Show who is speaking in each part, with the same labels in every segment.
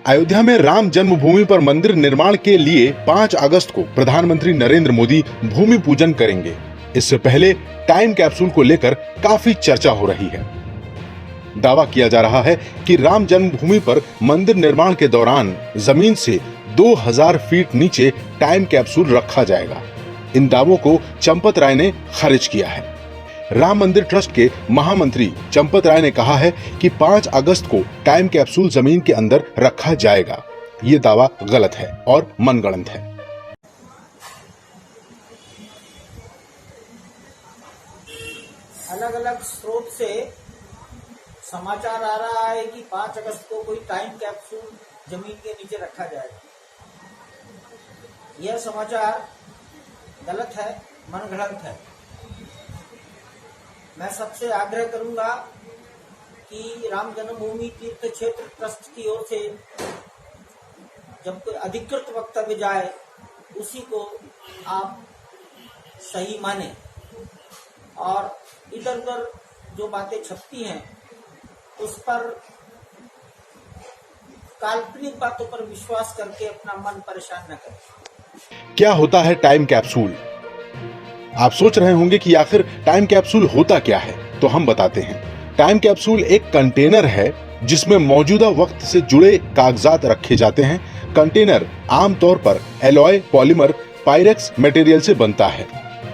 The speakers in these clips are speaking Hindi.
Speaker 1: अयोध्या में राम जन्मभूमि पर मंदिर निर्माण के लिए 5 अगस्त को प्रधानमंत्री नरेंद्र मोदी भूमि पूजन करेंगे। इससे पहले टाइम कैप्सूल को लेकर काफी चर्चा हो रही है। दावा किया जा रहा है कि राम जन्मभूमि पर मंदिर निर्माण के दौरान जमीन से 2000 फीट नीचे टाइम कैप्सूल रखा जाएगा। इन दावों को चंपत राय ने खारिज किया है। राम मंदिर ट्रस्ट के महामंत्री चंपत राय ने कहा है कि 5 अगस्त को टाइम कैप्सूल जमीन के अंदर रखा जाएगा। ये दावा गलत है और मनगढ़ंत है।
Speaker 2: अलग अलग स्रोत से समाचार आ रहा है कि 5 अगस्त को कोई टाइम कैप्सूल जमीन के नीचे रखा जाएगा। यह समाचार गलत है, मनगढ़ंत है। मैं सबसे आग्रह करूंगा कि राम जन्मभूमि तीर्थ क्षेत्र ट्रस्ट की ओर से जब कोई अधिकृत वक्तव्य जाए उसी को आप सही माने और इधर उधर जो बातें छपती हैं उस पर काल्पनिक बातों पर विश्वास करके अपना मन परेशान न करें।
Speaker 1: क्या होता है टाइम कैप्सूल? आप सोच रहे होंगे कि आखिर टाइम कैप्सूल होता क्या है, तो हम बताते हैं। टाइम कैप्सूल एक कंटेनर है जिसमें मौजूदा वक्त से जुड़े कागजात रखे जाते हैं। कंटेनर आमतौर पर एलॉय पॉलीमर पायरेक्स मटेरियल से बनता है।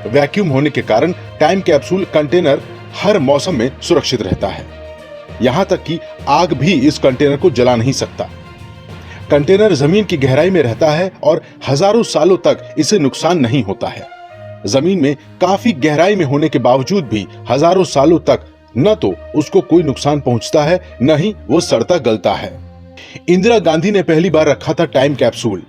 Speaker 1: वैक्यूम होने के कारण टाइम कैप्सूल कंटेनर हर मौसम में सुरक्षित रहता है। यहां तक कि आग भी इस कंटेनर को जला नहीं सकता। कंटेनर जमीन की गहराई में रहता है और हजारों सालों तक इसे नुकसान नहीं होता है। जमीन में काफी गहराई में होने के बावजूद भी हजारों सालों तक न तो उसको कोई नुकसान पहुंचता है, न ही वो सड़ता गलता है। इंदिरा गांधी ने पहली बार रखा था टाइम कैप्सूल।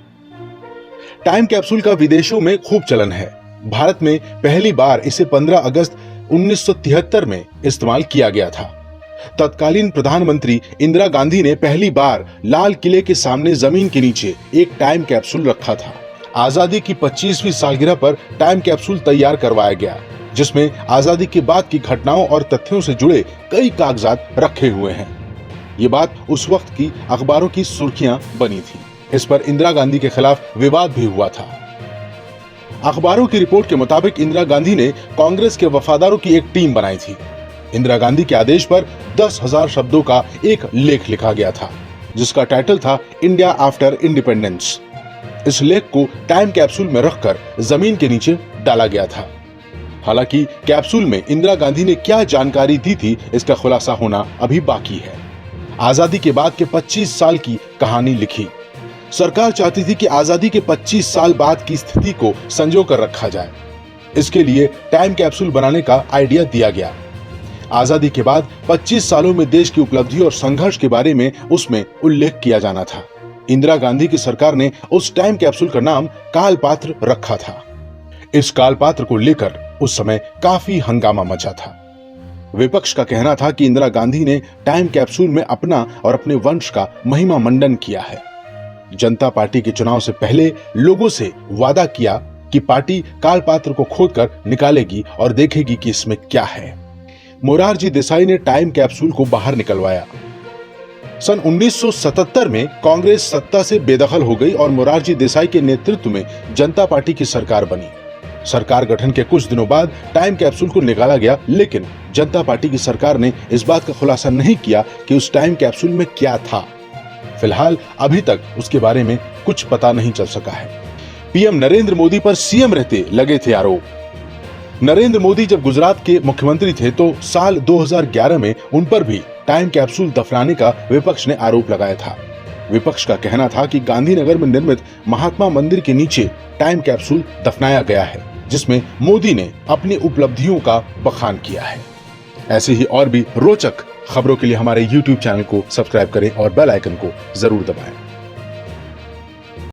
Speaker 1: टाइम कैप्सूल का विदेशों में खूब चलन है। भारत में पहली बार इसे 15 अगस्त 1973 में इस्तेमाल किया गया था। तत्कालीन प्रधानमंत्री इंदिरा गांधी ने पहली बार लाल किले के सामने जमीन के नीचे एक टाइम कैप्सूल रखा था। आजादी की 25वीं सालगिरह पर टाइम कैप्सूल तैयार करवाया गया, जिसमें आजादी के बाद की घटनाओं और तथ्यों से जुड़े कई कागजात रखे हुए हैं। ये बात उस वक्त की अखबारों की सुर्खियां बनी थी। इस पर इंदिरा गांधी के खिलाफ विवाद भी हुआ था। अखबारों की रिपोर्ट के मुताबिक इंदिरा गांधी ने कांग्रेस के वफादारों की एक टीम बनाई थी। इंदिरा गांधी के आदेश पर 10,000 शब्दों का एक लेख लिखा गया था, जिसका टाइटल था इंडिया आफ्टर इंडिपेंडेंस। इस लेख को टाइम कैप्सूल में रखकर जमीन के नीचे डाला गया था। हालांकि कैप्सूल में इंदिरा गांधी ने क्या जानकारी दी थी, इसका खुलासा होना अभी बाकी है। आजादी के बाद के 25 साल की कहानी लिखी। सरकार चाहती थी कि आजादी के 25 साल बाद की स्थिति को संजो कर रखा जाए। इसके लिए टाइम कैप्सूल बनाने का आइडिया दिया गया। आजादी के बाद 25 सालों में देश की उपलब्धि और संघर्ष के बारे में उसमें उल्लेख किया जाना था। इंदिरा गांधी की सरकार ने उस टाइम कैप्सूल का नाम कालपात्र रखा था। इस कालपात्र को लेकर उस समय काफी हंगामा मचा था। विपक्ष का कहना था कि इंदिरा गांधी ने टाइम कैप्सूल में अपना और अपने वंश का महिमा मंडन किया है। जनता पार्टी के चुनाव से पहले लोगों से वादा किया कि पार्टी कालपात्र को खोदकर निकालेगी और देखेगी कि इसमें क्या है। मोरारजी देसाई ने टाइम कैप्सूल को बाहर निकलवाया। सन 1977 में कांग्रेस सत्ता से बेदखल हो गई और मोरारजी देसाई के नेतृत्व में जनता पार्टी की सरकार बनी। सरकार गठन के कुछ दिनों बाद टाइम कैप्सूल को निकाला गया, लेकिन जनता पार्टी की सरकार ने इस बात का खुलासा नहीं किया कि उस टाइम कैप्सूल में क्या था। फिलहाल अभी तक उसके बारे में कुछ पता नहीं चल सका है। पीएम नरेंद्र मोदी पर सीएम रहते लगे थे आरोप। नरेंद्र मोदी जब गुजरात के मुख्यमंत्री थे तो साल 2011 में उन पर भी टाइम कैप्सूल दफनाने का विपक्ष ने आरोप लगाया था। विपक्ष का कहना था कि गांधीनगर में निर्मित महात्मा मंदिर के नीचे टाइम कैप्सूल दफनाया गया है, जिसमें मोदी ने अपनी उपलब्धियों का बखान किया है। ऐसे ही और भी रोचक खबरों के लिए हमारे YouTube चैनल को सब्सक्राइब करें और बेल आइकन को जरूर दबाएं।